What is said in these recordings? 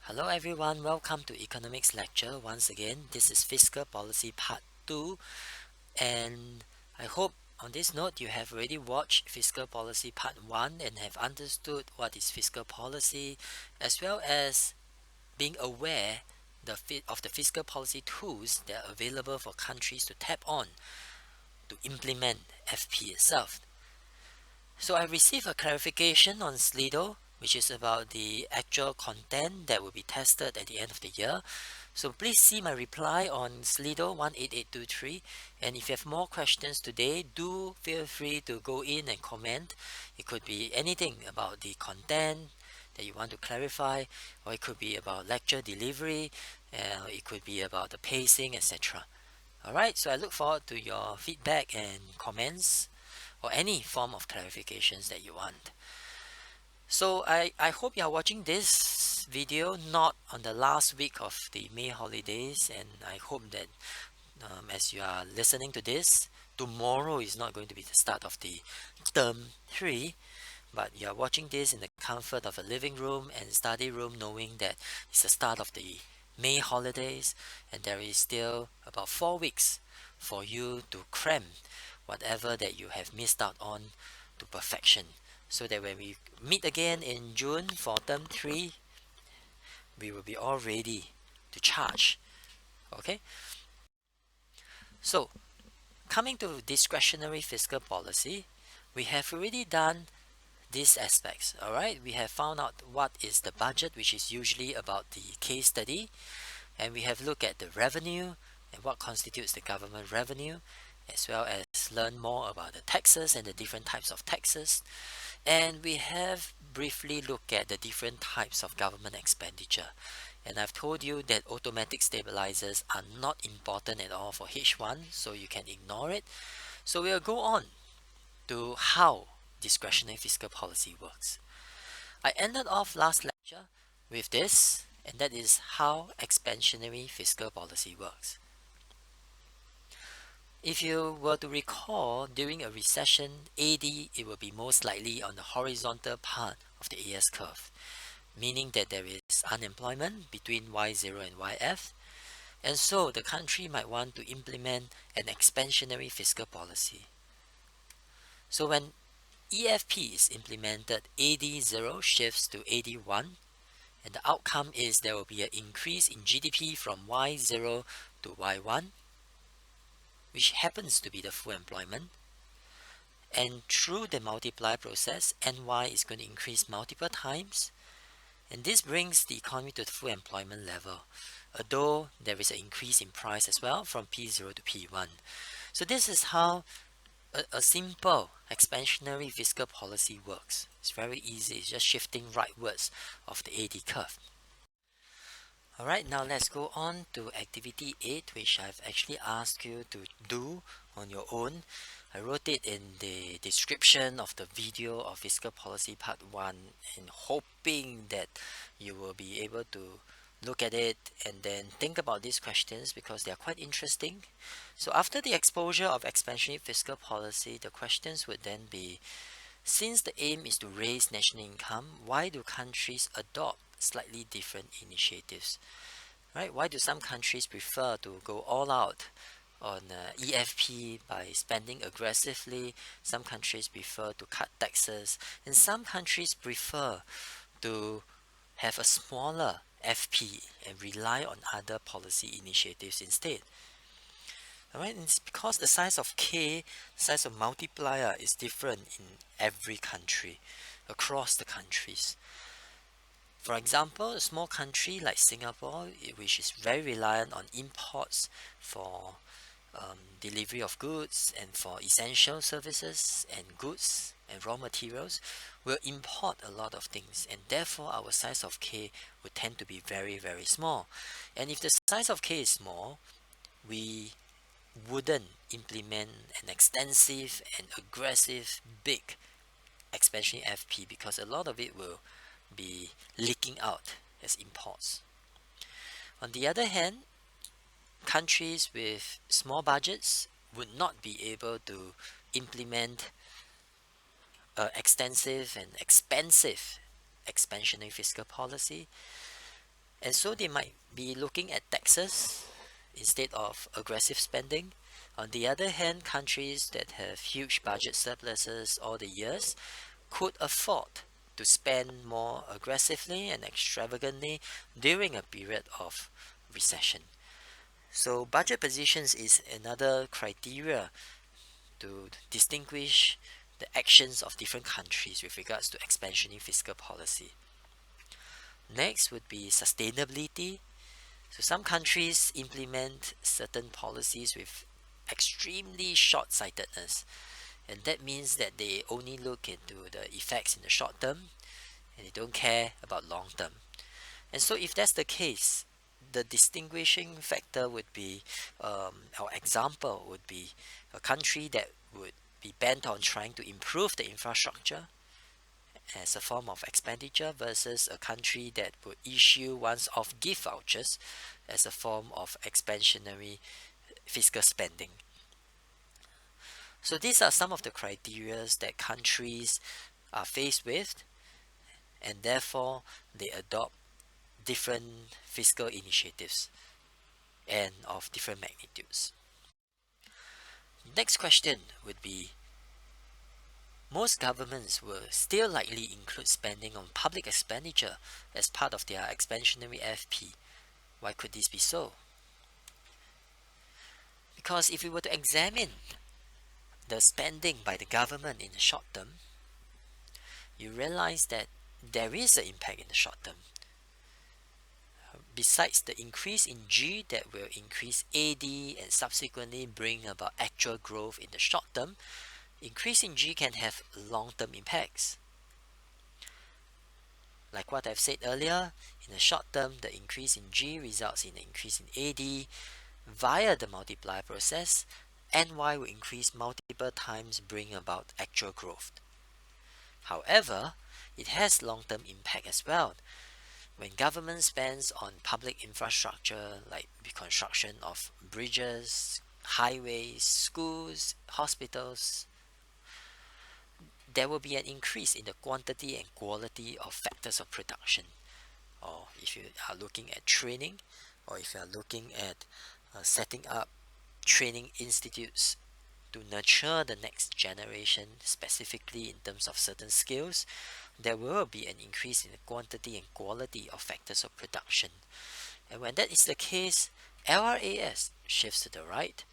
Hello everyone, welcome to economics lecture once again. This is fiscal policy part 2, and I hope on this note you have already watched fiscal policy part 1 and have understood what is fiscal policy, as well as being aware of the fiscal policy tools that are available for countries to tap on to implement FP itself. So I received a clarification on Slido, which is about the actual content that will be tested at the end of the year. So please see my reply on Slido 18823, and if you have more questions today, do feel free to go in and comment. It could be anything about the content that you want to clarify, or it could be about lecture delivery, it could be about the pacing, etc. Alright, so I look forward to your feedback and comments or any form of clarifications that you want. So I hope you are watching this video not on the last week of the May holidays, and I hope that as you are listening to this, tomorrow is not going to be the start of the term 3, but you are watching this in the comfort of a living room and study room, knowing that it's the start of the May holidays and there is still about 4 weeks for you to cram whatever that you have missed out on to perfection, so that when we meet again in June for term 3, we will be all ready to charge. Okay, so coming to discretionary fiscal policy, we have already done these aspects. All right, we have found out what is the budget, which is usually about the case study, and we have looked at the revenue and what constitutes the government revenue, as well as learn more about the taxes and the different types of taxes. And we have briefly looked at the different types of government expenditure. And I've told you that automatic stabilizers are not important at all for H1, so you can ignore it. So we'll go on to how discretionary fiscal policy works. I ended off last lecture with this, and that is how expansionary fiscal policy works. If you were to recall, during a recession, AD, it will be most likely on the horizontal part of the AS curve, meaning that there is unemployment between Y0 and YF, and so the country might want to implement an expansionary fiscal policy. So when EFP is implemented, AD0 shifts to AD1, and the outcome is there will be an increase in GDP from Y0 to Y1, which happens to be the full employment. And through the multiply process, NY is going to increase multiple times, and this brings the economy to the full employment level, although there is an increase in price as well from P0 to P1. So this is how a simple expansionary fiscal policy works. It's very easy, it's just shifting rightwards of the AD curve. Alright, now let's go on to activity 8, which I've actually asked you to do on your own. I wrote it in the description of the video of Fiscal Policy Part 1, and hoping that you will be able to look at it and then think about these questions because they are quite interesting. So after the exposure of expansionary fiscal policy, the questions would then be, since the aim is to raise national income, why do countries adopt slightly different initiatives? Right? Why do some countries prefer to go all out on EFP by spending aggressively? Some countries prefer to cut taxes, and some countries prefer to have a smaller FP and rely on other policy initiatives instead. Alright, and it's because the size of K, size of multiplier is different in every country, across the countries. For example, a small country like Singapore, which is very reliant on imports for delivery of goods and for essential services and goods and raw materials, will import a lot of things, and therefore our size of K would tend to be very, very small. And if the size of K is small, we wouldn't implement an extensive and aggressive big expansion FP because a lot of it will be leaking out as imports. On the other hand, countries with small budgets would not be able to implement extensive and expensive expansionary fiscal policy, And so they might be looking at taxes instead of aggressive spending. On the other hand, countries that have huge budget surpluses all the years could afford to spend more aggressively and extravagantly during a period of recession. So budget positions is another criteria to distinguish the actions of different countries with regards to expansionary fiscal policy. Next would be sustainability. So some countries implement certain policies with extremely short-sightedness, and that means that they only look into the effects in the short term and they don't care about long term. And so if that's the case, the distinguishing factor would be, our example would be a country that would be bent on trying to improve the infrastructure as a form of expenditure versus a country that would issue once-off gift vouchers as a form of expansionary fiscal spending. So these are some of the criteria that countries are faced with, and therefore they adopt different fiscal initiatives and of different magnitudes. Next question would be, most governments will still likely include spending on public expenditure as part of their expansionary FP. Why could this be so? Because if we were to examine the spending by the government in the short term, you realize that there is an impact in the short term. Besides the increase in G that will increase AD and subsequently bring about actual growth in the short term, increase in G can have long-term impacts. Like what I've said earlier, in the short term, the increase in G results in an increase in AD via the multiplier process, and Y will increase multiple times, bring about actual growth. However, it has long-term impact as well. When government spends on public infrastructure like the construction of bridges, highways, schools, hospitals, there will be an increase in the quantity and quality of factors of production. Or if you are looking at training, or if you are looking at setting up training institutes to nurture the next generation, specifically in terms of certain skills, there will be an increase in the quantity and quality of factors of production. And when that is the case, LRAS shifts to the right,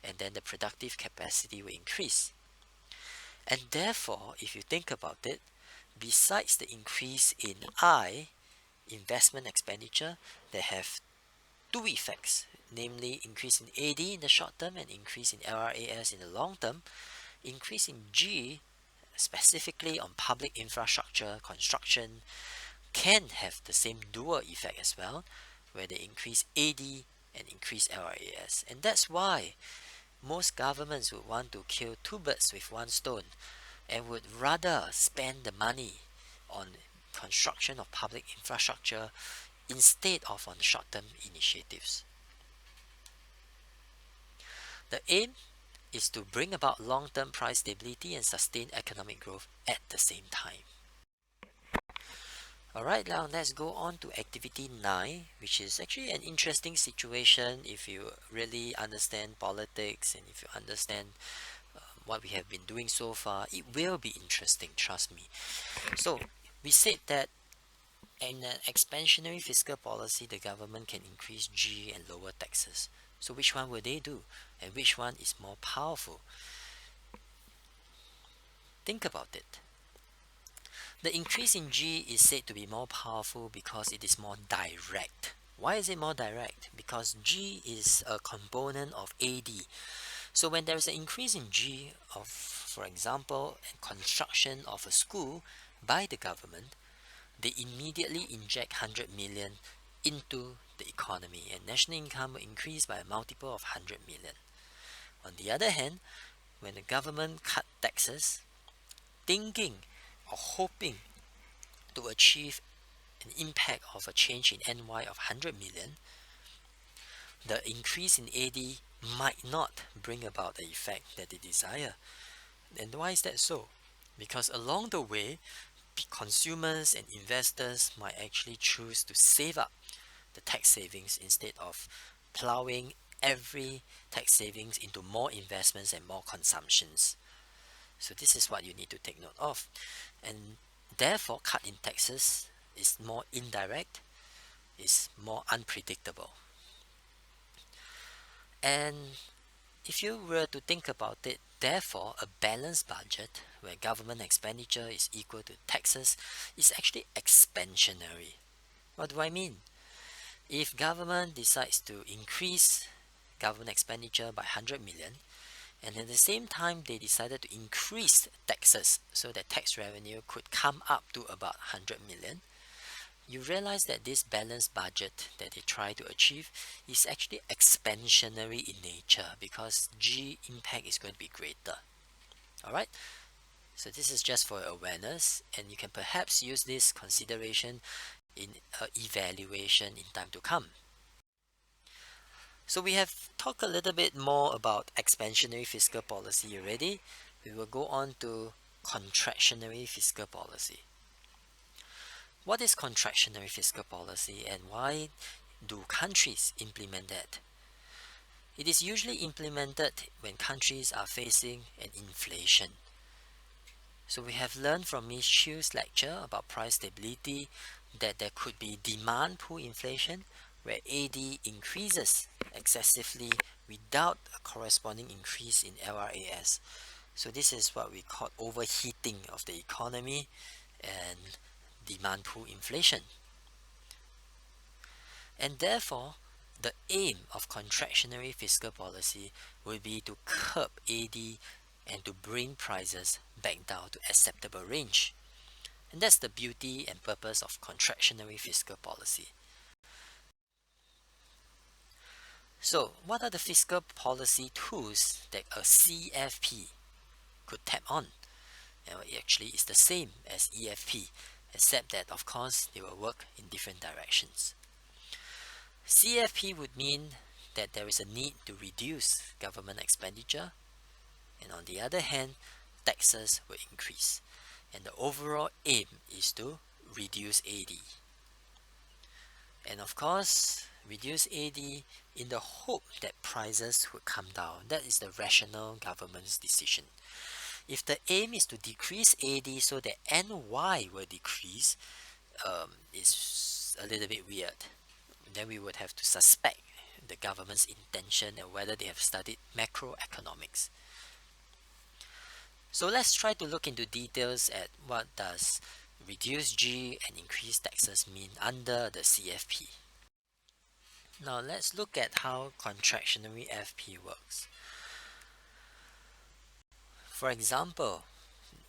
and then the productive capacity will increase. And therefore, if you think about it, besides the increase in I, investment expenditure, they have two effects, namely increase in AD in the short term and increase in LRAS in the long term. Increase in G, specifically on public infrastructure construction, can have the same dual effect as well, where they increase AD and increase LRAS. And that's why most governments would want to kill two birds with one stone and would rather spend the money on construction of public infrastructure instead of on short-term initiatives. The aim is to bring about long-term price stability and sustain economic growth at the same time. Alright, now let's go on to activity 9, which is actually an interesting situation if you really understand politics and if you understand what we have been doing so far. It will be interesting, trust me. So, we said that in an expansionary fiscal policy, the government can increase G and lower taxes. So which one will they do? And which one is more powerful? Think about it. The increase in G is said to be more powerful because it is more direct. Why is it more direct? Because G is a component of AD. So when there is an increase in G of, for example, construction of a school by the government, they immediately inject 100 million into the economy, and national income will increase by a multiple of 100 million. On the other hand, when the government cut taxes, thinking or hoping to achieve an impact of a change in NY of 100 million, the increase in AD might not bring about the effect that they desire. And why is that so? Because along the way, consumers and investors might actually choose to save up the tax savings instead of plowing every tax savings into more investments and more consumptions. So this is what you need to take note of. And therefore, cut in taxes is more indirect, is more unpredictable. And if you were to think about it, therefore, a balanced budget where government expenditure is equal to taxes is actually expansionary. What do I mean? If government decides to increase government expenditure by 100 million, and at the same time they decided to increase taxes so that tax revenue could come up to about 100 million, you realize that this balanced budget that they try to achieve is actually expansionary in nature because G impact is going to be greater. Alright, so this is just for awareness, and you can perhaps use this consideration in evaluation in time to come. So we have talked a little bit more about expansionary fiscal policy already. We will go on to contractionary fiscal policy. What is contractionary fiscal policy and why do countries implement that? It is usually implemented when countries are facing an inflation. So we have learned from Ms. Chiu's lecture about price stability that there could be demand pull inflation where AD increases excessively without a corresponding increase in LRAS. So this is what we call overheating of the economy and demand pull inflation. And therefore, the aim of contractionary fiscal policy will be to curb AD and to bring prices back down to acceptable range. And that's the beauty and purpose of contractionary fiscal policy. So, what are the fiscal policy tools that a CFP could tap on? And it actually is the same as EFP, except that of course they will work in different directions. CFP would mean that there is a need to reduce government expenditure, and on the other hand, taxes will increase, and the overall aim is to reduce AD. And of course, reduce AD in the hope that prices would come down. That is the rational government's decision. If the aim is to decrease AD so that NY will decrease, it's a little bit weird. Then we would have to suspect the government's intention and whether they have studied macroeconomics. So let's try to look into details at what does reduce G and increase taxes mean under the CFP. Now let's look at how contractionary FP works. For example,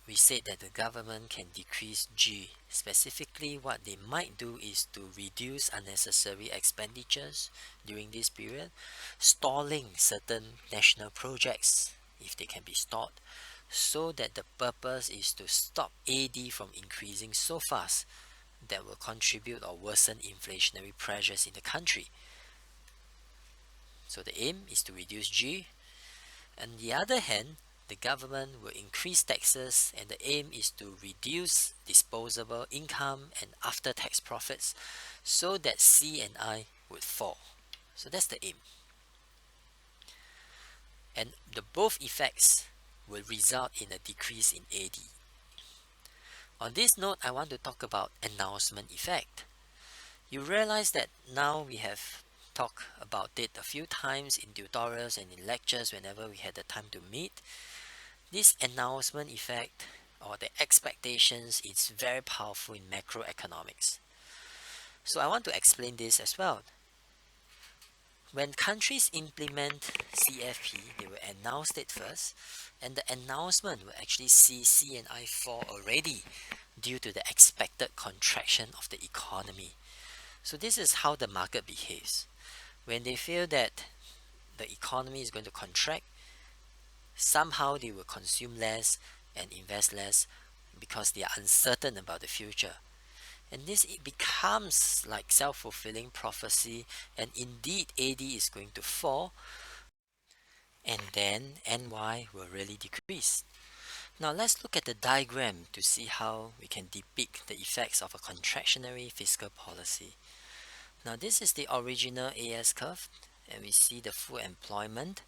we said that the government can decrease G. Specifically, what they might do is to reduce unnecessary expenditures during this period, stalling certain national projects if they can be stalled, so that the purpose is to stop AD from increasing so fast that will contribute or worsen inflationary pressures in the country. So the aim is to reduce G. On the other hand, the government will increase taxes, and the aim is to reduce disposable income and after-tax profits so that C and I would fall. So that's the aim. And the both effects will result in a decrease in AD. On this note, I want to talk about announcement effect. You realize that now we have talked about it a few times in tutorials and in lectures whenever we had the time to meet. This announcement effect or the expectations is very powerful in macroeconomics. So I want to explain this as well. When countries implement CFP, they will announce it first, and the announcement will actually see C and I fall already due to the expected contraction of the economy. So this is how the market behaves. When they feel that the economy is going to contract, somehow they will consume less and invest less because they are uncertain about the future. And this it becomes like self-fulfilling prophecy, and indeed AD is going to fall, and then NY will really decrease. Now let's look at the diagram to see how we can depict the effects of a contractionary fiscal policy. Now this is the original AS curve, and we see the full employment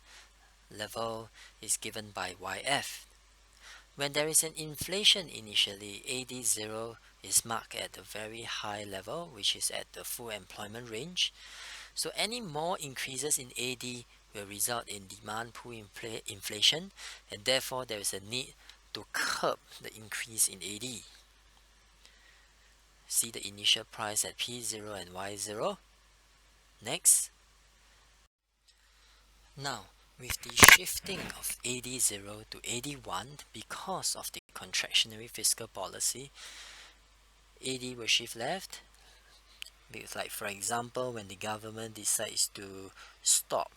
level is given by YF. When there is an inflation initially, AD0 is marked at a very high level, which is at the full employment range. So any more increases in AD will result in demand pull inflation, and therefore there is a need to curb the increase in AD. See the initial price at P0 and Y0. Next. Now, with the shifting of AD0 to AD1 because of the contractionary fiscal policy, AD will shift left. Because, like for example, when the government decides to stop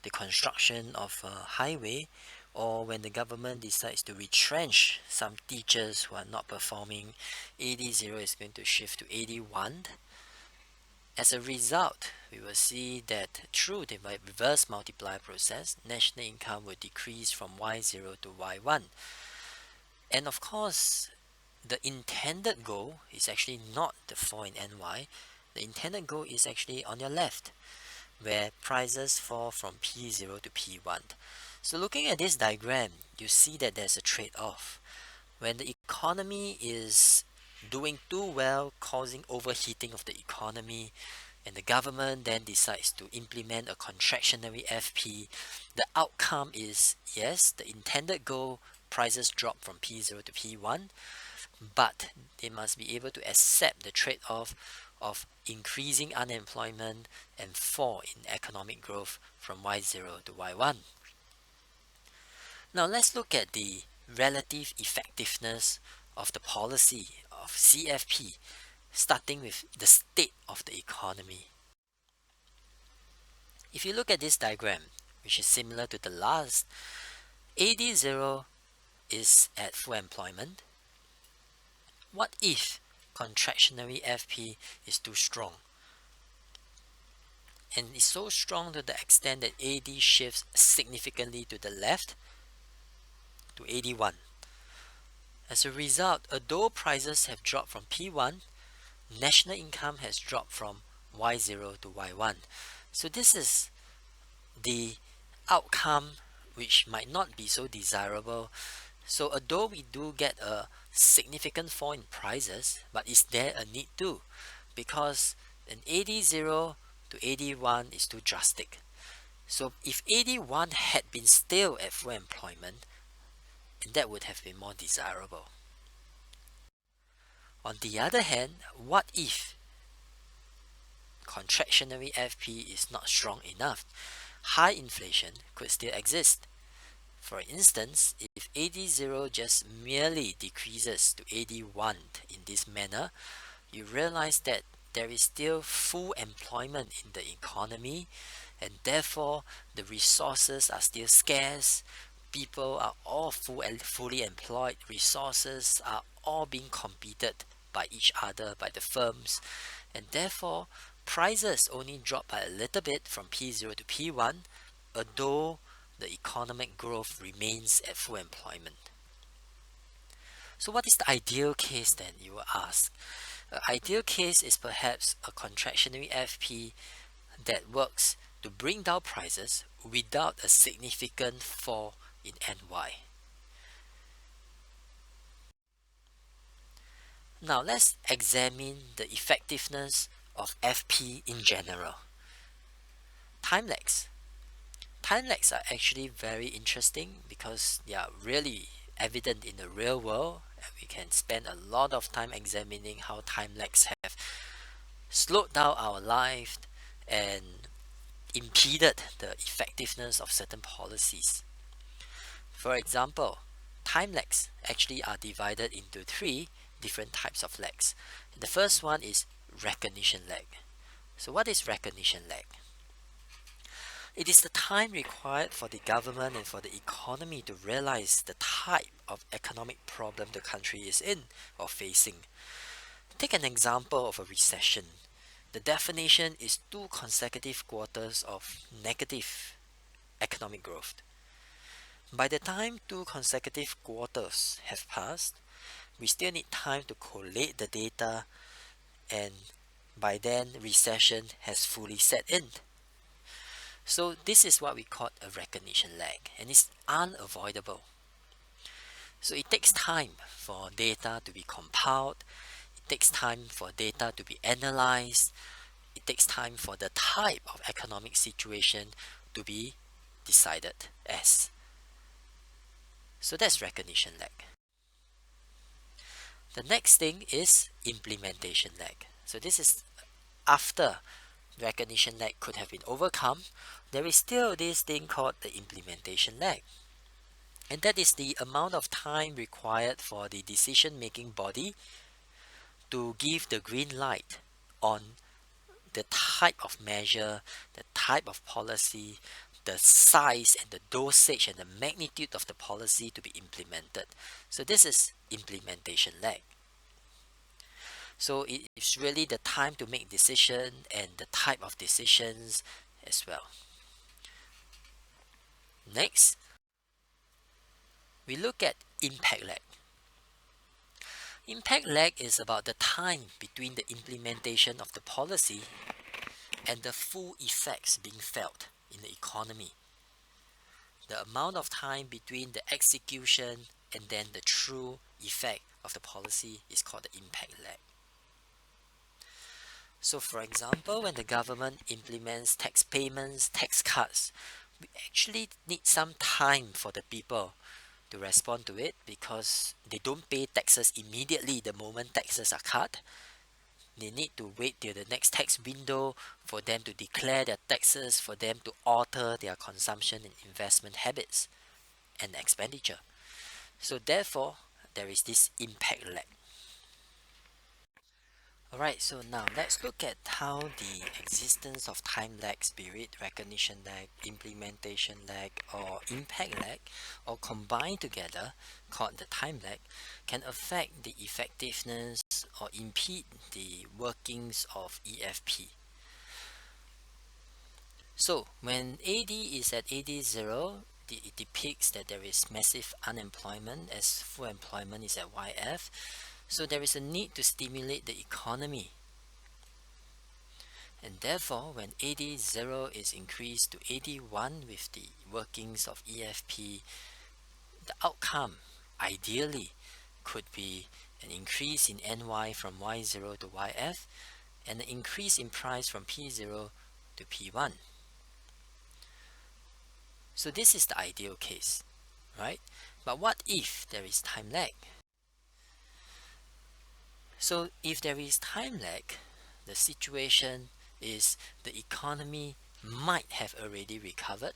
the construction of a highway, or when the government decides to retrench some teachers who are not performing, AD0 is going to shift to AD1. As a result, we will see that through the reverse multiplier process, national income will decrease from Y0 to Y1. And of course, the intended goal is actually not the fall in NY. The intended goal is actually on your left, where prices fall from P0 to P1. So looking at this diagram, you see that there's a trade-off. When the economy is doing too well, causing overheating of the economy, and the government then decides to implement a contractionary FP, the outcome is, yes, the intended goal, prices drop from P0 to P1, but they must be able to accept the trade-off of increasing unemployment and fall in economic growth from Y0 to Y1. Now let's look at the relative effectiveness of the policy of CFP, starting with the state of the economy. If you look at this diagram, which is similar to the last, AD0 is at full employment. What if contractionary FP is too strong? And is so strong to the extent that AD shifts significantly to the left to AD1. As a result, although prices have dropped from P1, national income has dropped from Y0 to Y1. So this is the outcome which might not be so desirable. So although we do get a significant fall in prices, but is there a need to? Because an AD0 to AD1 is too drastic. So if AD1 had been still at full employment, that would have been more desirable. On the other hand, what if contractionary FP is not strong enough? High inflation could still exist. For instance, if AD0 just merely decreases to AD1 in this manner, you realize that there is still full employment in the economy, and therefore the resources are still scarce. People are all fully employed. Resources are all being competed by each other, by the firms, and therefore prices only drop by a little bit from P0 to P1, although the economic growth remains at full employment. So what is the ideal case then, you will ask? The ideal case is perhaps a contractionary FP that works to bring down prices without a significant fall in NY. Now let's examine the effectiveness of FP in general. Time lags. Time lags are actually very interesting because they are really evident in the real world, and we can spend a lot of time examining how time lags have slowed down our life and impeded the effectiveness of certain policies. For example, time lags actually are divided into three different types of lags. The first one is recognition lag. So what is recognition lag? It is the time required for the government and for the economy to realize the type of economic problem the country is in or facing. Take an example of a recession. The definition is 2 consecutive quarters of negative economic growth. By the time 2 consecutive quarters have passed, we still need time to collate the data and by then recession has fully set in. So this is what we call a recognition lag, and it's unavoidable. So it takes time for data to be compiled, it takes time for data to be analyzed, it takes time for the type of economic situation to be decided as. So that's recognition lag. The next thing is implementation lag. So this is after recognition lag could have been overcome, there is still this thing called the implementation lag. And that is the amount of time required for the decision-making body to give the green light on the type of measure, the type of policy, the size and the dosage and the magnitude of the policy to be implemented. So this is implementation lag. So it is really the time to make decision and the type of decisions as well. Next, we look at impact lag. Impact lag is about the time between the implementation of the policy and the full effects being felt in the economy. The amount of time between the execution and then the true effect of the policy is called the impact lag. So for example, when the government implements tax payments, tax cuts, we actually need some time for the people to respond to it because they don't pay taxes immediately the moment taxes are cut. They need to wait till the next tax window for them to declare their taxes, for them to alter their consumption and investment habits and expenditure. So therefore, there is this impact lag. Alright, so now let's look at how the existence of time lag, spirit recognition lag, implementation lag, or impact lag, all combined together, called the time lag, can affect the effectiveness or impede the workings of EFP. So when AD is at AD0, it depicts that there is massive unemployment as full employment is at YF. So there is a need to stimulate the economy. And therefore, when AD0 is increased to AD1 with the workings of EFP, the outcome, ideally, could be an increase in NY from Y0 to YF, and an increase in price from P0 to P1. So this is the ideal case, right? But what if there is time lag? So if there is time lag, the situation is the economy might have already recovered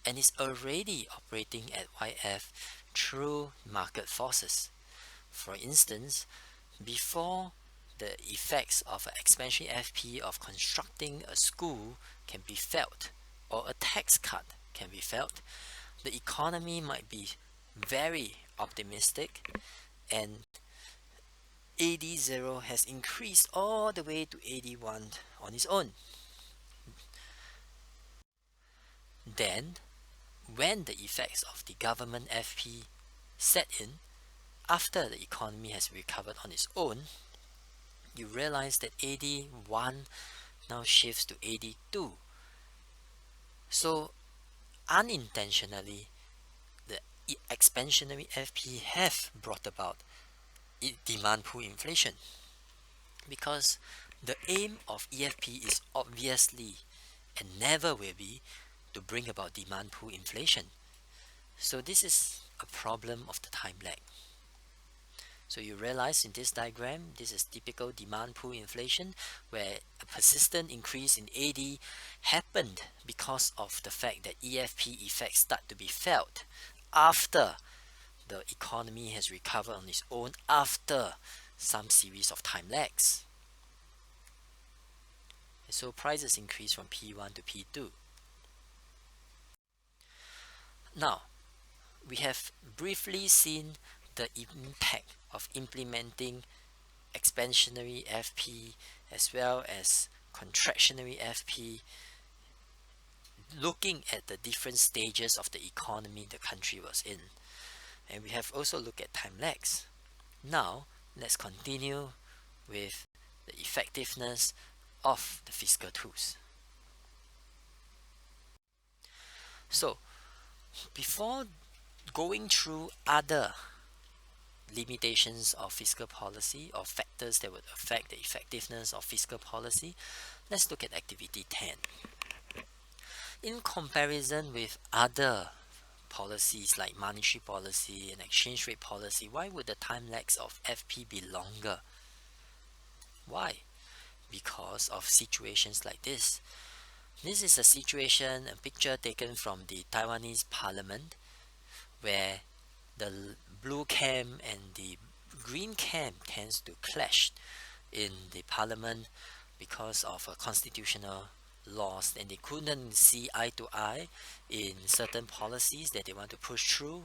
and is already operating at YF through market forces. For instance, before the effects of an expansion FP of constructing a school can be felt or a tax cut can be felt, the economy might be very optimistic and AD0 has increased all the way to AD1 on its own. Then, when the effects of the government FP set in, after the economy has recovered on its own, you realize that AD1 now shifts to AD2. So, unintentionally, the expansionary FP have brought about demand pull inflation, because the aim of EFP is obviously and never will be to bring about demand pull inflation. So this is a problem of the time lag. So you realize in this diagram, this is typical demand pull inflation, where a persistent increase in AD happened because of the fact that EFP effects start to be felt after the economy has recovered on its own, after some series of time lags. So prices increase from P1 to P2. Now, we have briefly seen the impact of implementing expansionary FP as well as contractionary FP, looking at the different stages of the economy the country was in. And we have also looked at time lags. Now, let's continue with the effectiveness of the fiscal tools. So before going through other limitations of fiscal policy or factors that would affect the effectiveness of fiscal policy, let's look at activity 10. In comparison with other policies like monetary policy and exchange rate policy, why would the time lags of FP be longer? Why? Because of situations like this. This is a situation, a picture taken from the Taiwanese parliament, where the blue camp and the green camp tends to clash in the parliament because of a constitutional laws, and they couldn't see eye to eye in certain policies that they want to push through.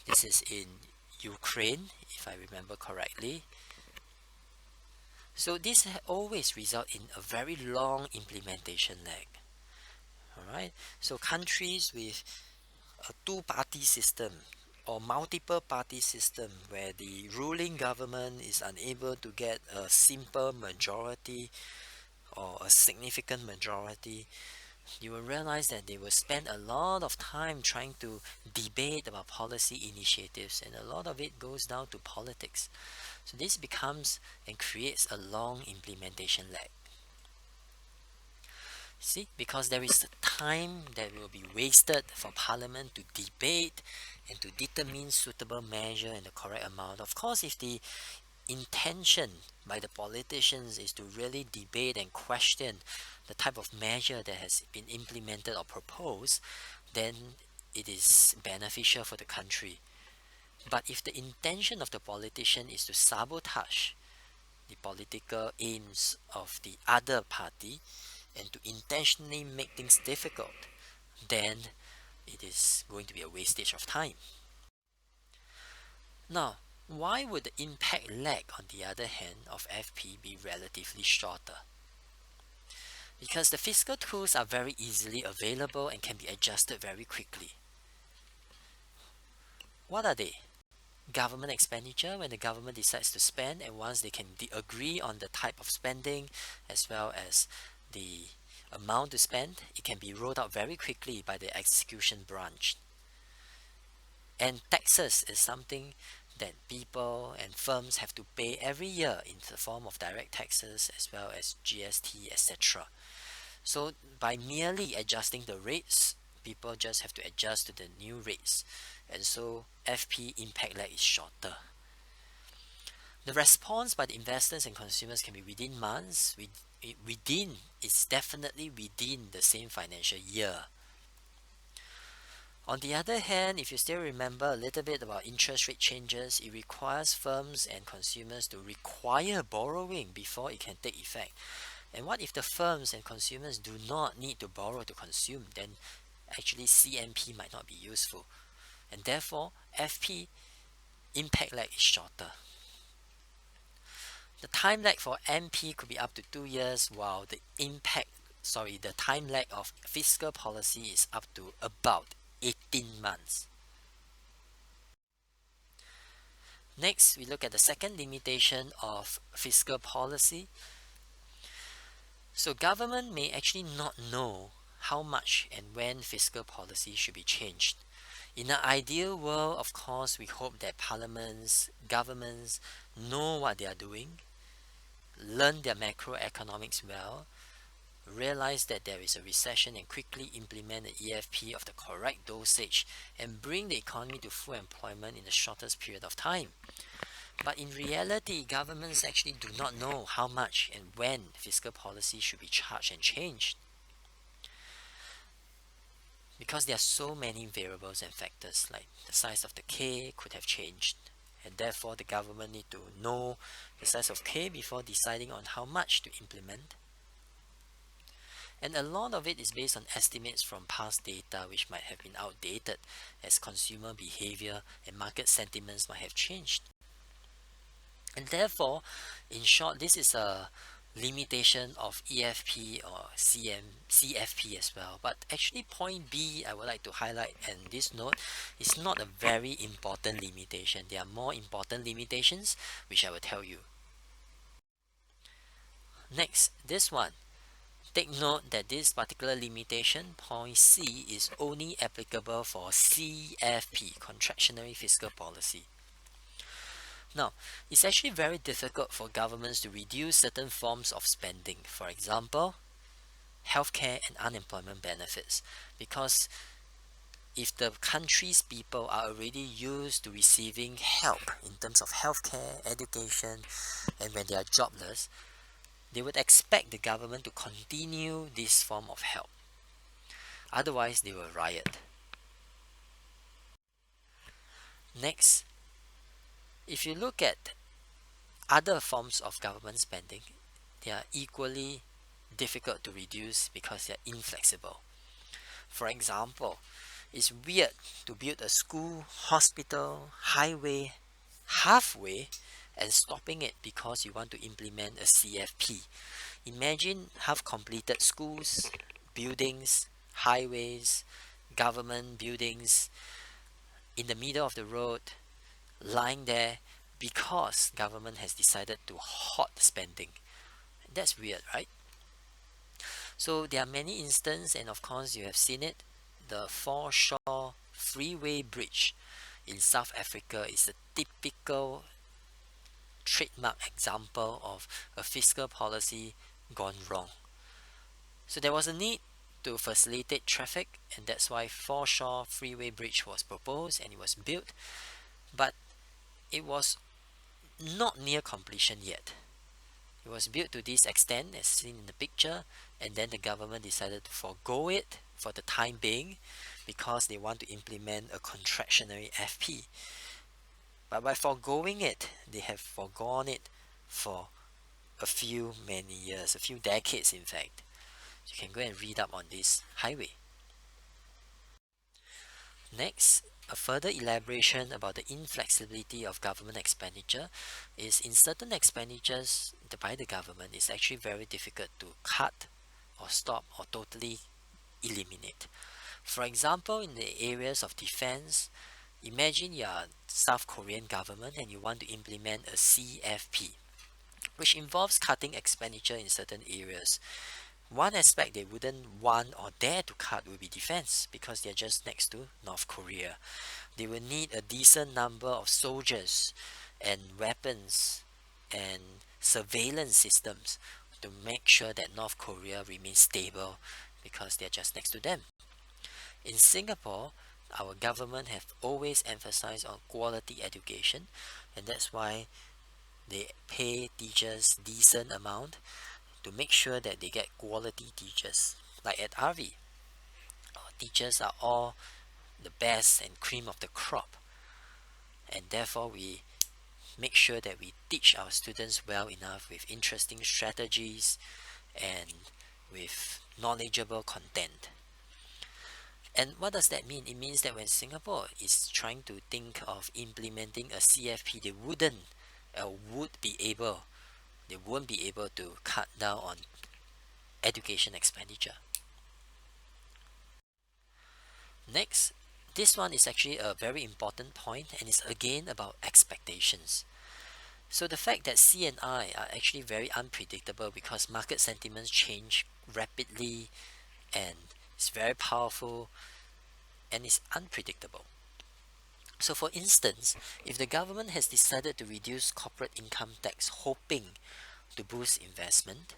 This is in Ukraine, if I remember correctly. So this always result in a very long implementation lag. Alright, so countries with a two-party system or multiple party system where the ruling government is unable to get a simple majority or a significant majority, you will realize that they will spend a lot of time trying to debate about policy initiatives, and a lot of it goes down to politics. So this becomes and creates a long implementation lag. See, because there is time that will be wasted for Parliament to debate and to determine suitable measure and the correct amount. Of course, if the intention by the politicians is to really debate and question the type of measure that has been implemented or proposed, then it is beneficial for the country. But if the intention of the politician is to sabotage the political aims of the other party and to intentionally make things difficult, then it is going to be a wastage of time. Now, why would the impact lag, on the other hand, of FP be relatively shorter? Because the fiscal tools are very easily available and can be adjusted very quickly. What are they? Government expenditure, when the government decides to spend, and once they can agree on the type of spending as well as the amount to spend, it can be rolled out very quickly by the execution branch. And taxes is something that people and firms have to pay every year in the form of direct taxes as well as GST, etc. So by merely adjusting the rates, people just have to adjust to the new rates, and so FP impact lag is shorter. The response by the investors and consumers can be within months, it's definitely within the same financial year. On the other hand, if you still remember a little bit about interest rate changes, it requires firms and consumers to require borrowing before it can take effect. And what if the firms and consumers do not need to borrow to consume? Then actually CMP might not be useful, and therefore FP impact lag is shorter. The time lag for MP could be up to 2 years, while the time lag of fiscal policy is up to about 18 months. Next, we look at the second limitation of fiscal policy. So government may actually not know how much and when fiscal policy should be changed. In an ideal world, of course, we hope that parliaments, governments know what they are doing, learn their macroeconomics well, realize that there is a recession and quickly implement the EFP of the correct dosage and bring the economy to full employment in the shortest period of time. But in reality, governments actually do not know how much and when fiscal policy should be charged and changed, because there are so many variables and factors, like the size of the K could have changed, and therefore the government need to know the size of K before deciding on how much to implement. And a lot of it is based on estimates from past data, which might have been outdated as consumer behavior and market sentiments might have changed. And therefore, in short, this is a limitation of EFP or CFP as well. But actually point B I would like to highlight, and this note is not a very important limitation. There are more important limitations which I will tell you. Next, this one. Take note that this particular limitation, point C, is only applicable for CFP, contractionary fiscal policy. Now, it's actually very difficult for governments to reduce certain forms of spending, for example, healthcare and unemployment benefits, because if the country's people are already used to receiving help in terms of healthcare, education, and when they are jobless, they would expect the government to continue this form of help. Otherwise, they will riot. Next, if you look at other forms of government spending, they are equally difficult to reduce because they are inflexible. For example, it's weird to build a school, hospital, highway halfway and stopping it because you want to implement a CFP. Imagine half completed schools, buildings, highways, government buildings in the middle of the road, lying there because government has decided to halt spending. That's weird, right? So there are many instances, and of course you have seen it. The foreshore freeway bridge in South Africa is a typical trademark example of a fiscal policy gone wrong. So there was a need to facilitate traffic, and that's why foreshore freeway bridge was proposed and it was built, but it was not near completion yet. It was built to this extent as seen in the picture, and then the government decided to forego it for the time being because they want to implement a contractionary FP. But by foregoing it, they have foregone it for many years, a few decades in fact. You can go and read up on this highway. Next, a further elaboration about the inflexibility of government expenditure is in certain expenditures by the government, it's actually very difficult to cut or stop or totally eliminate. For example, in the areas of defense, imagine you are South Korean government and you want to implement a CFP, which involves cutting expenditure in certain areas. One aspect they wouldn't want or dare to cut would be defense because they're just next to North Korea. They will need a decent number of soldiers and weapons and surveillance systems to make sure that North Korea remains stable because they're just next to them. In Singapore, our government have always emphasized on quality education, and that's why they pay teachers decent amount to make sure that they get quality teachers. Like at RV, our teachers are all the best and cream of the crop, and therefore we make sure that we teach our students well enough with interesting strategies and with knowledgeable content. And what does that mean? It means that when Singapore is trying to think of implementing a CFP, they won't be able to cut down on education expenditure. Next, this one is actually a very important point and it's again about expectations. So the fact that C and I are actually very unpredictable because market sentiments change rapidly and it's very powerful and it's unpredictable. So for instance, if the government has decided to reduce corporate income tax hoping to boost investment,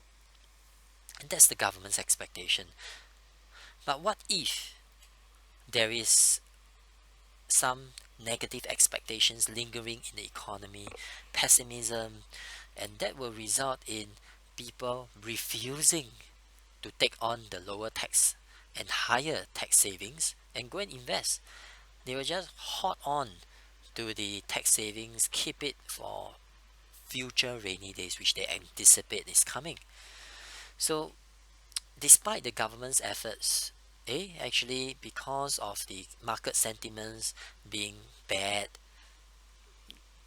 and that's the government's expectation. But what if there is some negative expectations lingering in the economy, pessimism, and that will result in people refusing to take on the lower tax and higher tax savings and go and invest. They will just hold on to the tax savings, keep it for future rainy days which they anticipate is coming. So despite the government's efforts, actually because of the market sentiments being bad,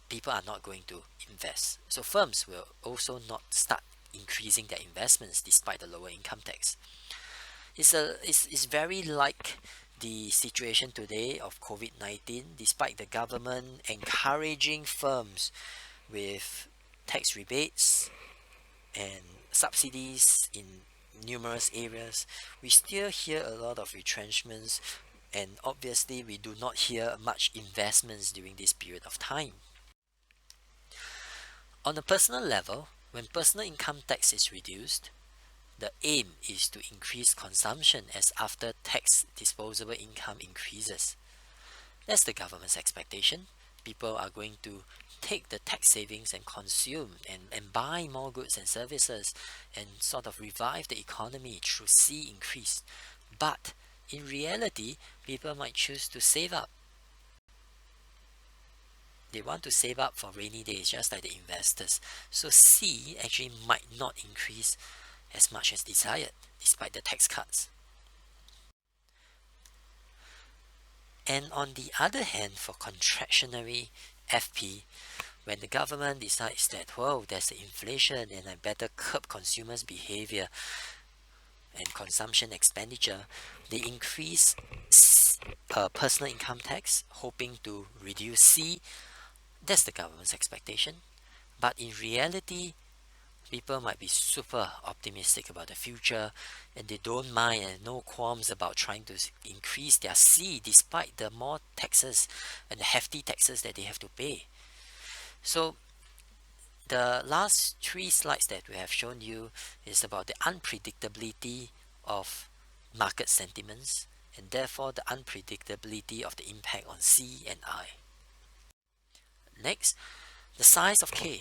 people are not going to invest. So firms will also not start increasing their investments despite the lower income tax. It's very like the situation today of COVID-19, despite the government encouraging firms with tax rebates and subsidies in numerous areas, we still hear a lot of retrenchments, and obviously we do not hear much investments during this period of time. On a personal level, when personal income tax is reduced, the aim is to increase consumption as after tax disposable income increases. That's the government's expectation. People are going to take the tax savings and consume and buy more goods and services and sort of revive the economy through C increase. But in reality, people might choose to save up. They want to save up for rainy days, just like the investors. So C actually might not increase as much as desired, despite the tax cuts. And on the other hand, for contractionary FP, when the government decides that, whoa, there's inflation and I better curb consumers' behavior and consumption expenditure, they increase personal income tax, hoping to reduce C. That's the government's expectation. But in reality, people might be super optimistic about the future and they don't mind and no qualms about trying to increase their C despite the more taxes and the hefty taxes that they have to pay. So the last 3 slides that we have shown you is about the unpredictability of market sentiments and therefore the unpredictability of the impact on C and I. Next, the size of K.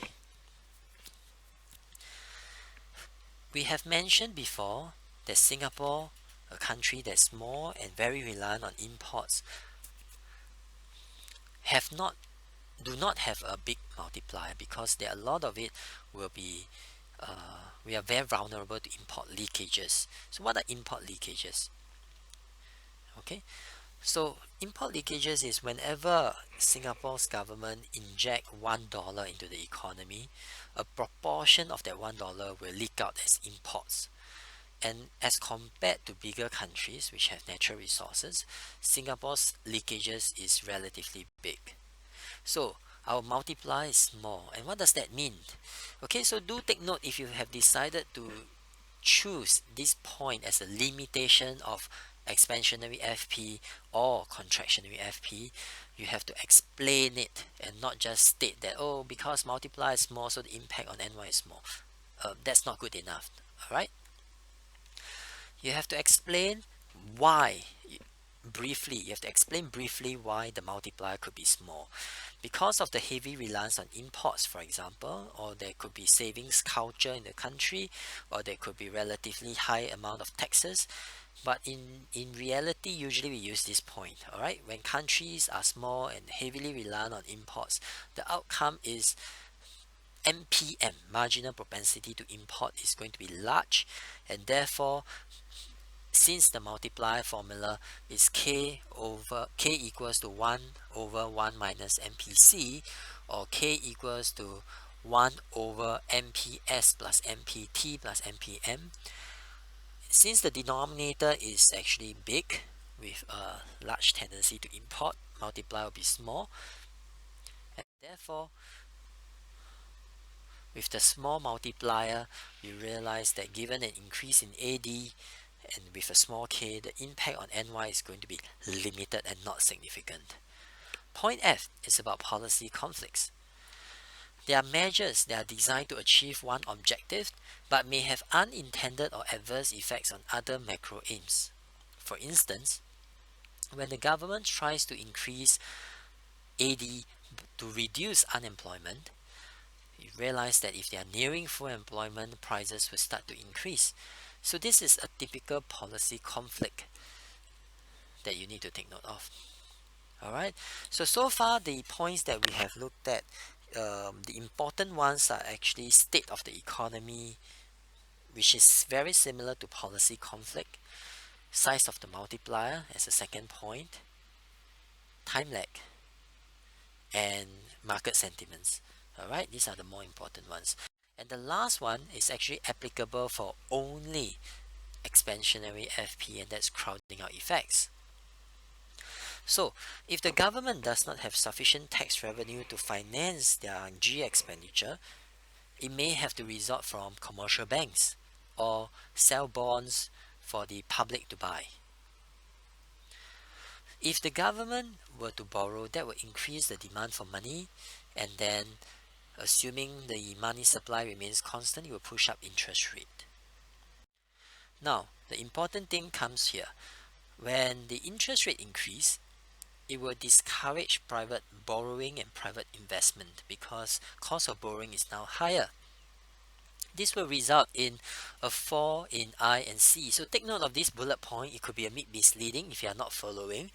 We have mentioned before that Singapore, a country that's small and very reliant on imports, do not have a big multiplier because there are a lot of it will be we are very vulnerable to import leakages. So what are import leakages? Okay, so import leakages is whenever Singapore's government inject $1 into the economy, a proportion of that $1 will leak out as imports. And as compared to bigger countries which have natural resources, Singapore's leakages is relatively big. So our multiplier is small. And what does that mean? Okay, so do take note if you have decided to choose this point as a limitation of expansionary FP or contractionary FP, you have to explain it and not just state that, oh, because multiplier is small, so the impact on NY is small. That's not good enough. Alright? You have to explain why. You have to explain briefly why the multiplier could be small. Because of the heavy reliance on imports, for example, or there could be savings culture in the country, or there could be relatively high amount of taxes. But in reality, usually we use this point, alright? When countries are small and heavily reliant on imports, the outcome is MPM, marginal propensity to import, is going to be large, and therefore since the multiplier formula is k equals to 1 over 1 minus MPC, or k equals to 1 over MPS plus MPT plus MPM, since the denominator is actually big with a large tendency to import, multiplier will be small, and therefore with the small multiplier you realize that given an increase in AD and with a small k, the impact on NY is going to be limited and not significant. Point F is about policy conflicts. There are measures that are designed to achieve one objective but may have unintended or adverse effects on other macro aims. For instance, when the government tries to increase AD to reduce unemployment, you realize that if they are nearing full employment, prices will start to increase. So this is a typical policy conflict that you need to take note of. Alright, so far the points that we have looked at, the important ones are actually state of the economy, which is very similar to policy conflict, size of the multiplier as a second point, time lag, and market sentiments. Alright, these are the more important ones. And the last one is actually applicable for only expansionary FP, and that's crowding out effects. So, if the government does not have sufficient tax revenue to finance their G expenditure, it may have to resort from commercial banks or sell bonds for the public to buy. If the government were to borrow, that would increase the demand for money, and then assuming the money supply remains constant, it will push up interest rate. Now, the important thing comes here. When the interest rate increase, it will discourage private borrowing and private investment because cost of borrowing is now higher. This will result in a fall in I and C. So take note of this bullet point. It could be a bit misleading if you are not following.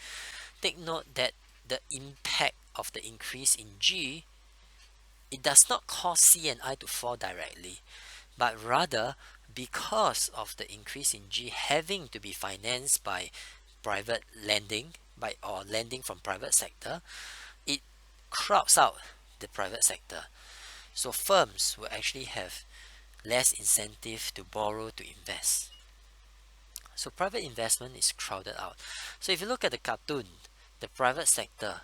Take note that the impact of the increase in G, it does not cause C and I to fall directly, but rather because of the increase in G having to be financed by private lending or lending from private sector, it crowds out the private sector. So firms will actually have less incentive to borrow to invest. So private investment is crowded out. So if you look at the cartoon, the private sector,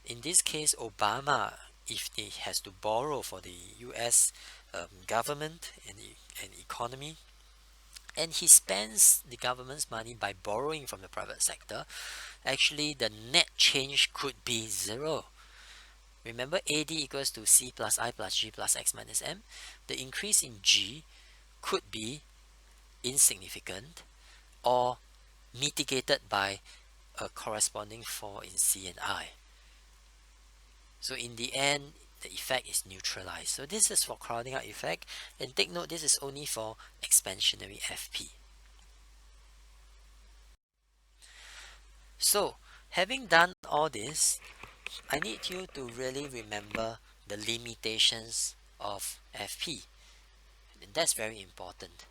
in this case Obama, if he has to borrow for the US government and economy, and he spends the government's money by borrowing from the private sector, actually the net change could be zero. Remember, AD equals to C plus I plus G plus X minus M. The increase in G could be insignificant or mitigated by a corresponding fall in C and I. So in the end, the effect is neutralized. So this is for crowding out effect, and take note, this is only for expansionary FP. So having done all this, I need you to really remember the limitations of FP. And that's very important.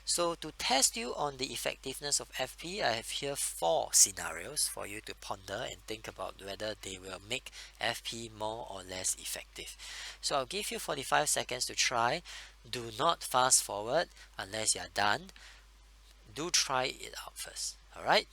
So to test you on the effectiveness of FP, I have here 4 scenarios for you to ponder and think about whether they will make FP more or less effective. So I'll give you 45 seconds to try. Do not fast forward unless you're done. Do try it out first. Alright?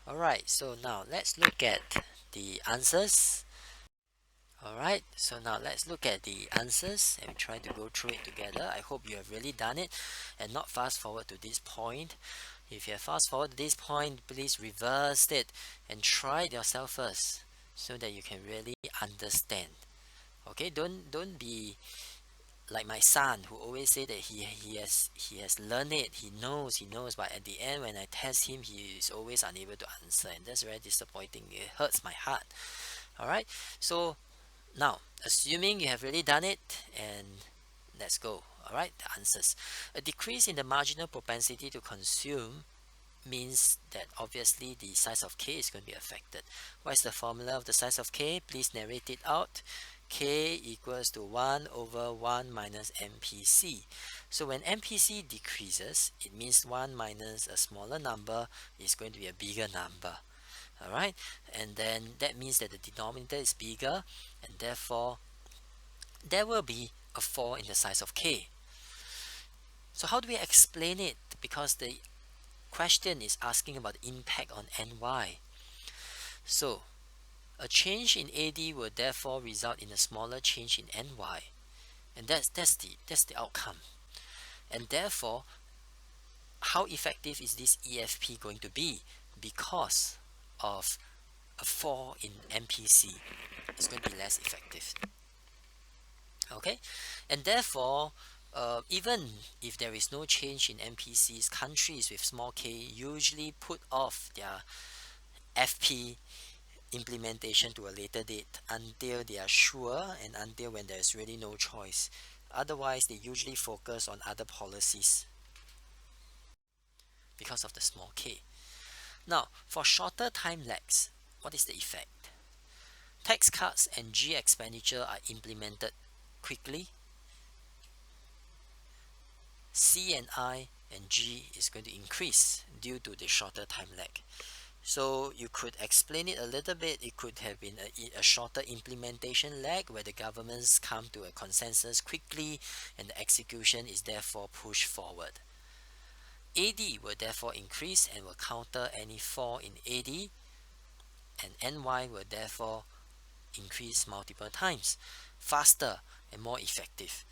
Alright, so now let's look at the answers. Alright, so now let's look at the answers and try to go through it together. I hope you have really done it and not fast forward to this point. If you have fast forward to this point, please reverse it and try it yourself first so that you can really understand. Okay, don't be like my son who always say that he has learned it, he knows, but at the end when I test him, he is always unable to answer, and that's very disappointing. It hurts my heart. Alright, so now assuming you have really done it, and let's go. Alright, the answers. A decrease in the marginal propensity to consume means that obviously the size of K is going to be affected. What is the formula of the size of K? Please narrate it out. K equals to 1 over 1 minus MPC. So when MPC decreases, it means 1 minus a smaller number is going to be a bigger number. Alright, and then that means that the denominator is bigger, and therefore there will be a fall in the size of K. So how do we explain it? Because the question is asking about the impact on NY. So a change in AD will therefore result in a smaller change in NY, and that's the outcome. And therefore, how effective is this EFP going to be? Because of a fall in MPC, it's going to be less effective. Okay, and therefore, even if there is no change in MPCs, countries with small k usually put off their FP implementation to a later date until they are sure and until when there's really no choice. Otherwise, they usually focus on other policies because of the small k. Now, for shorter time lags, what is the effect? Tax cuts and G expenditure are implemented quickly. C and I and G is going to increase due to the shorter time lag. So you could explain it a little bit. It could have been a shorter implementation lag where the governments come to a consensus quickly and the execution is therefore pushed forward. AD will therefore increase and will counter any fall in AD, and NY will therefore increase multiple times, faster and more effective.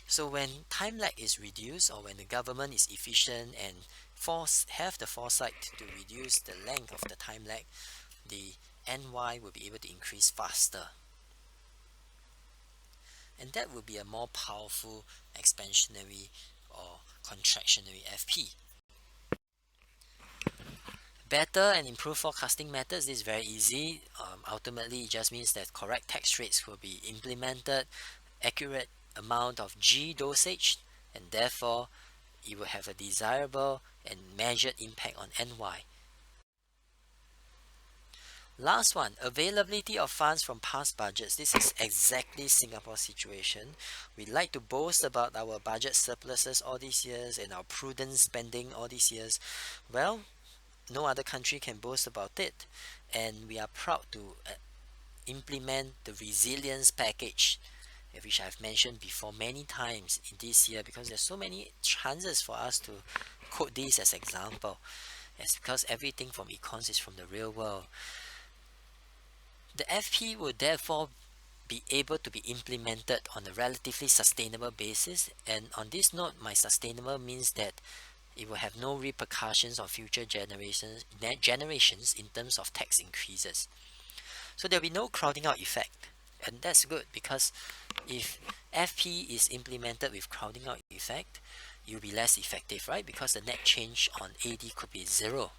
So when time lag is reduced, or when the government is efficient and have the foresight to reduce the length of the time lag, the NY will be able to increase faster. And that will be a more powerful expansionary or contractionary FP. Better and improved forecasting methods, this is very easy. Ultimately, it just means that correct tax rates will be implemented, accurate amount of G dosage, and therefore it will have a desirable and measured impact on NY. Last one, availability of funds from past budgets. This is exactly Singapore's situation. We like to boast about our budget surpluses all these years and our prudent spending all these years. Well, no other country can boast about it, and we are proud to implement the resilience package, which I've mentioned before many times in this year, because there's so many chances for us to quote this as example. It's because everything from econs is from the real world. The FP will therefore be able to be implemented on a relatively sustainable basis, and on this note, my sustainable means that it will have no repercussions on future generations in terms of tax increases. So there will be no crowding out effect, and that's good, because if FP is implemented with crowding out effect, you'll be less effective, right? Because the net change on AD could be zero.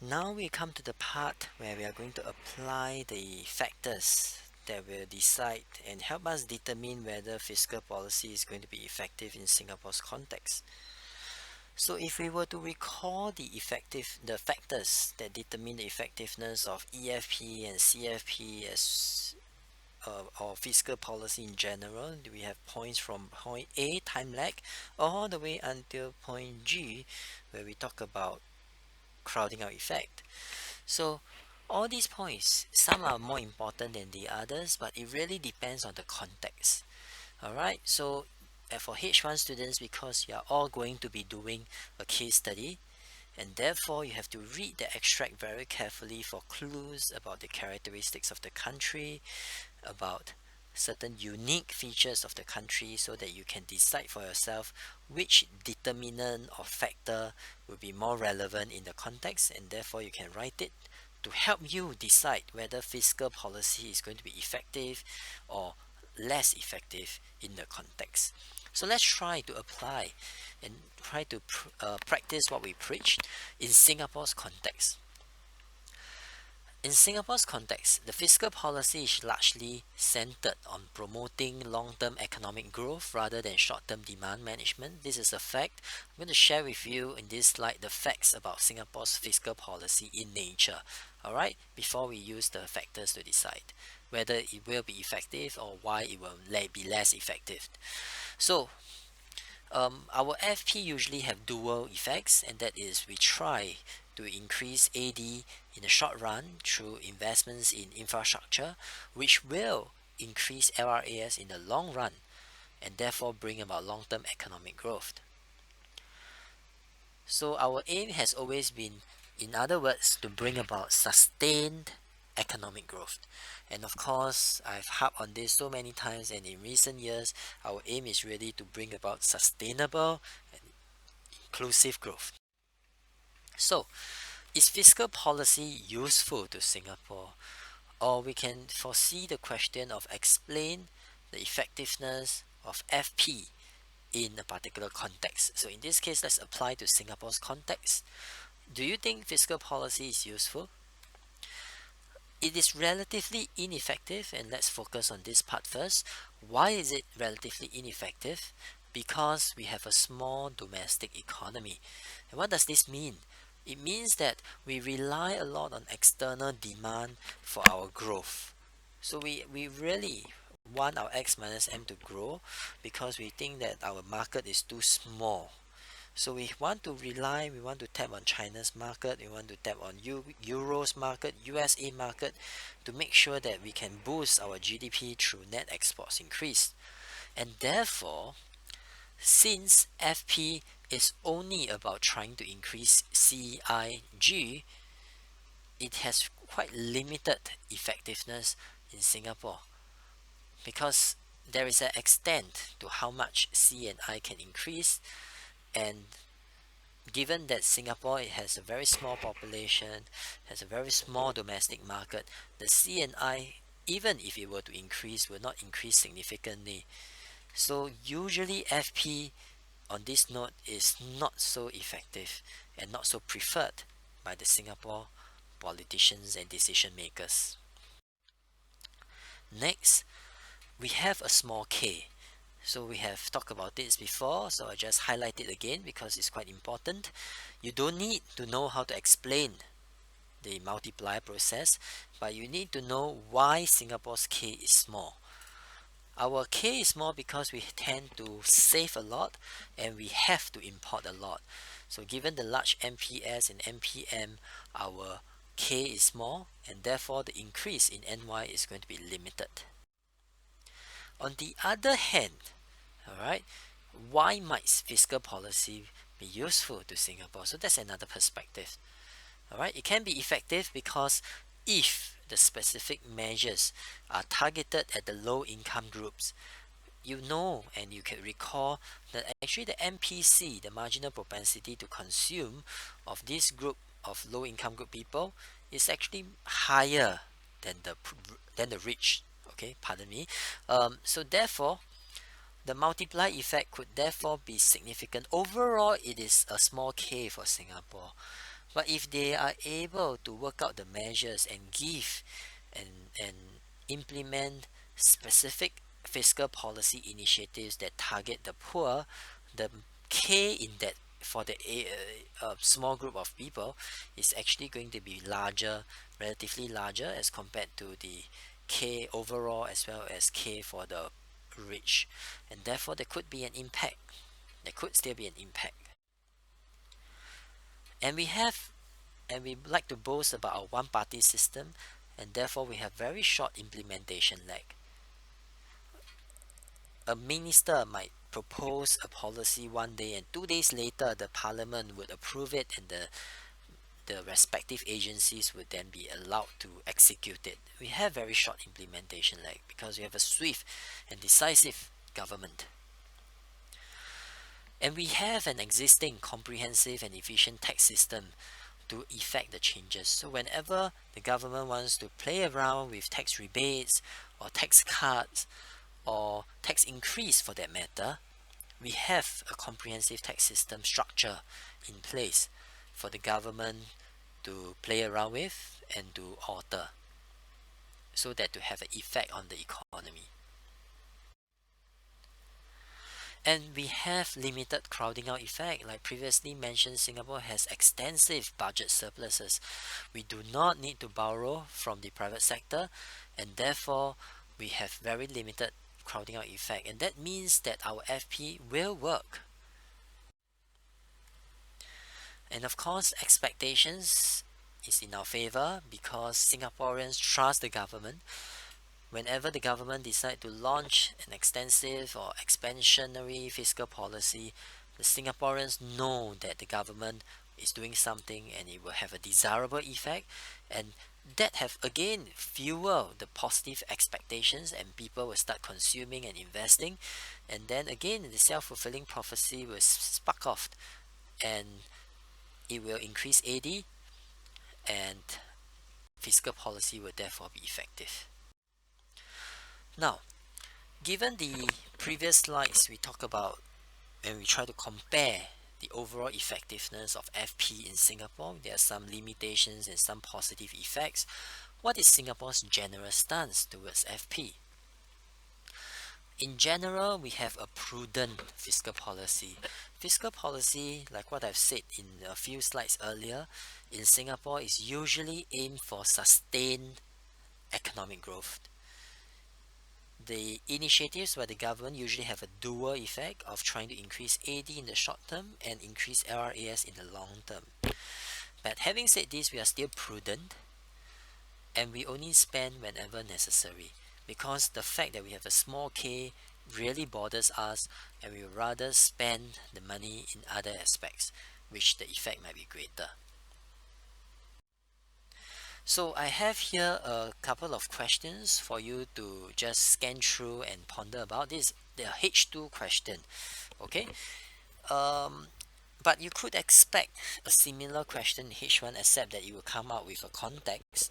Now we come to the part where we are going to apply the factors that will decide and help us determine whether fiscal policy is going to be effective in Singapore's context. So if we were to recall the factors that determine the effectiveness of EFP and CFP as or fiscal policy in general, we have points from point A, time lag, all the way until point G, where we talk about crowding out effect. So all these points, some are more important than the others, but it really depends on the context. Alright, so for H1 students, because you are all going to be doing a case study, and therefore you have to read the extract very carefully for clues about the characteristics of the country, about certain unique features of the country, so that you can decide for yourself which determinant or factor will be more relevant in the context, and therefore you can write it to help you decide whether fiscal policy is going to be effective or less effective in the context. So let's try to apply and try to practice what we preach in Singapore's context. In Singapore's context, the fiscal policy is largely centered on promoting long-term economic growth rather than short-term demand management. This is a fact. I'm going to share with you in this slide the facts about Singapore's fiscal policy in nature. Alright, before we use the factors to decide whether it will be effective or why it will be less effective. So, our FP usually have dual effects, and that is we try to increase AD in the short run through investments in infrastructure, which will increase LRAS in the long run and therefore bring about long-term economic growth. So our aim has always been, in other words, to bring about sustained economic growth. And of course, I've harped on this so many times, and in recent years, our aim is really to bring about sustainable and inclusive growth. So, is fiscal policy useful to Singapore? Or we can foresee the question of explain the effectiveness of FP in a particular context. So in this case, let's apply to Singapore's context. Do you think fiscal policy is useful? It is relatively ineffective, and let's focus on this part first. Why is it relatively ineffective? Because we have a small domestic economy. And what does this mean? It means that we rely a lot on external demand for our growth. So we really want our X minus M to grow because we think that our market is too small. So we want to tap on China's market, we want to tap on Euro's market, USA market to make sure that we can boost our GDP through net exports increase. And therefore, since FP is only about trying to increase CIG, it has quite limited effectiveness in Singapore because there is an extent to how much C and I can increase, and given that Singapore it has a very small population, has a very small domestic market, the C and I, even if it were to increase, will not increase significantly. So usually FP on this note is not so effective and not so preferred by the Singapore politicians and decision makers. Next, we have a small k. So we have talked about this before, so I just highlight it again because it's quite important. You don't need to know how to explain the multiplier process, but you need to know why Singapore's k is small. Our k is small because we tend to save a lot and we have to import a lot. So given the large MPS and MPM, our k is small, and therefore the increase in NY is going to be limited. On the other hand, alright, why might fiscal policy be useful to Singapore? So that's another perspective. Alright, it can be effective because if the specific measures are targeted at the low income groups, you know, and you can recall that actually the MPC, the marginal propensity to consume of this group of low income group people, is actually higher than the rich. Okay, pardon me. So therefore, the multiplier effect could therefore be significant. Overall, it is a small k for Singapore. But if they are able to work out the measures and give and implement specific fiscal policy initiatives that target the poor, the K in that for the small group of people is actually going to be larger, relatively larger as compared to the K overall as well as K for the rich, and therefore there could be an impact. There could still be an impact. And we like to boast about our one party system, and therefore we have very short implementation lag. A minister might propose a policy one day and 2 days later the parliament would approve it, and the respective agencies would then be allowed to execute it. We have very short implementation lag because we have a swift and decisive government. And we have an existing comprehensive and efficient tax system to effect the changes. So whenever the government wants to play around with tax rebates or tax cuts or tax increase for that matter, we have a comprehensive tax system structure in place for the government to play around with and to alter, so that to have an effect on the economy. And we have limited crowding out effect. Like previously mentioned, Singapore has extensive budget surpluses. We do not need to borrow from the private sector, and therefore we have very limited crowding out effect, and that means that our FP will work. And of course, expectations is in our favor because Singaporeans trust the government. Whenever the government decide to launch an extensive or expansionary fiscal policy, the Singaporeans know that the government is doing something and it will have a desirable effect, and that have again fuel the positive expectations, and people will start consuming and investing, and then again the self-fulfilling prophecy will spark off, and it will increase AD, and fiscal policy will therefore be effective. Now, given the previous slides we talk about and we try to compare the overall effectiveness of FP in Singapore, there are some limitations and some positive effects. what is Singapore's general stance towards FP? In general, we have a prudent fiscal policy. Fiscal policy, like what I've said in a few slides earlier, in Singapore is usually aimed for sustained economic growth. The initiatives by the government usually have a dual effect of trying to increase AD in the short term and increase LRAS in the long term. But having said this, we are still prudent and we only spend whenever necessary, because the fact that we have a small K really bothers us, and we would rather spend the money in other aspects, which the effect might be greater. So I have here a couple of questions for you to just scan through and ponder about. This the H2 question, okay? But you could expect a similar question in H1, except that you will come out with a context.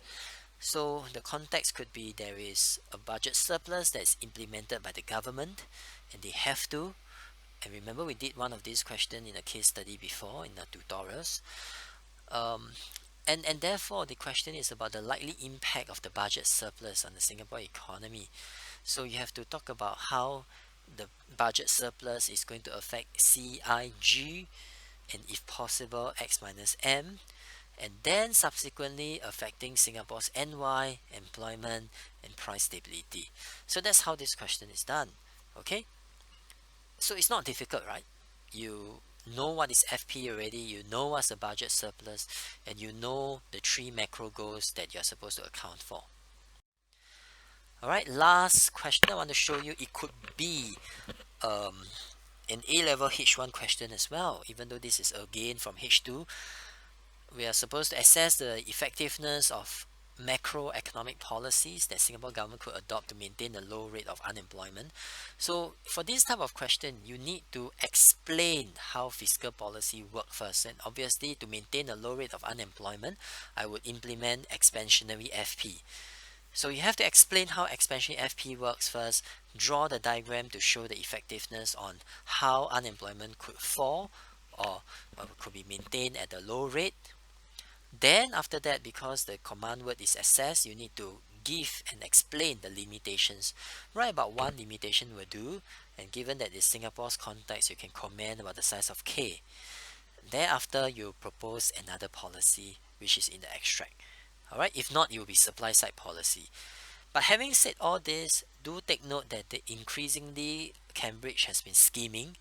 So the context could be there is a budget surplus that's implemented by the government and they have to. And remember, we did one of these questions in a case study before in the tutorials. And therefore the question is about the likely impact of the budget surplus on the Singapore economy. So you have to talk about how the budget surplus is going to affect CIG, and if possible X minus M, and then subsequently affecting Singapore's NY, employment, and price stability. So that's how this question is done. Okay, so it's not difficult, right? You know what is FP already, you know what's the budget surplus, and you know the three macro goals that you're supposed to account for. Alright, last question I want to show you. It could be an A-level H1 question as well, even though this is again from H2. We are supposed to assess the effectiveness of macroeconomic policies that Singapore government could adopt to maintain a low rate of unemployment. So for this type of question, you need to explain how fiscal policy work first. And obviously, to maintain a low rate of unemployment, I would implement expansionary FP. So you have to explain how expansionary FP works first, draw the diagram to show the effectiveness on how unemployment could fall or could be maintained at a low rate. Then after that, because the command word is assess, you need to give and explain the limitations. Write about one limitation will do, and given that it's Singapore's context, you can comment about the size of K. Thereafter, you propose another policy, which is in the extract. Alright, if not, it will be supply side policy. But having said all this, do take note that the increasingly Cambridge has been scheming,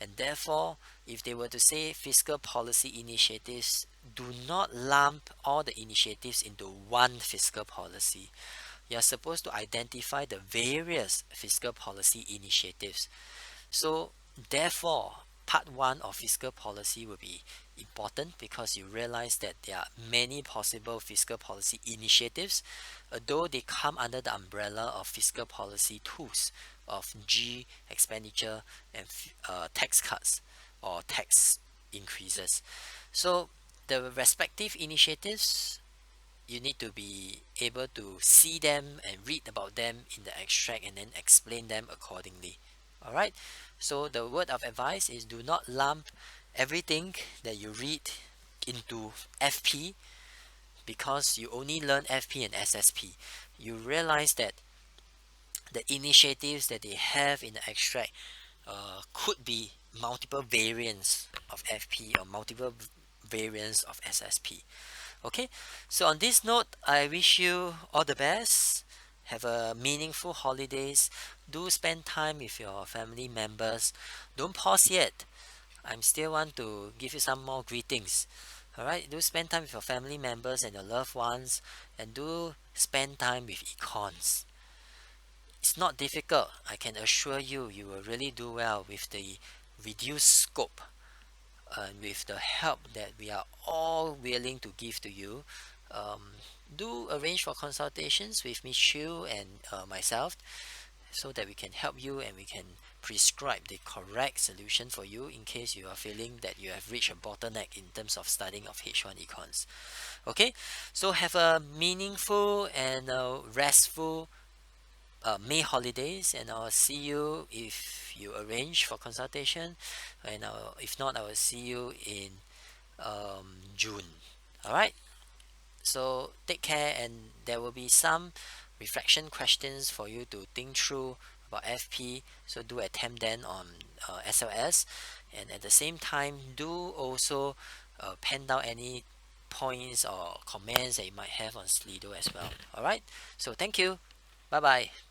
and therefore, if they were to say fiscal policy initiatives, do not lump all the initiatives into one fiscal policy. You are supposed to identify the various fiscal policy initiatives. So therefore, part 1 of fiscal policy will be important, because you realize that there are many possible fiscal policy initiatives, although they come under the umbrella of fiscal policy tools of G, expenditure, and tax cuts or tax increases. So the respective initiatives, you need to be able to see them and read about them in the extract and then explain them accordingly. Alright, so the word of advice is do not lump everything that you read into FP, because you only learn FP and SSP. You realize that the initiatives that they have in the extract could be multiple variants of FP or multiple variants of SSP. Okay, so on this note, I wish you all the best. Have a meaningful holidays. Do spend time with your family members. Don't pause yet. I'm still want to give you some more greetings. Alright, do spend time with your family members and your loved ones, and do spend time with econs. It's not difficult. I can assure you, you will really do well with the reduced scope and with the help that we are all willing to give to you. Do arrange for consultations with Miss Chu and myself, so that we can help you and we can prescribe the correct solution for you in case you are feeling that you have reached a bottleneck in terms of studying of H1 econs. Okay, so have a meaningful and restful May holidays, and I'll see you if you arrange for consultation, and if not, I will see you in June. Alright, So take care, and there will be some reflection questions for you to think through about FP. So do attempt them on SLS, and at the same time, do also pen down any points or comments that you might have on Slido as well. All right. So thank you. Bye bye.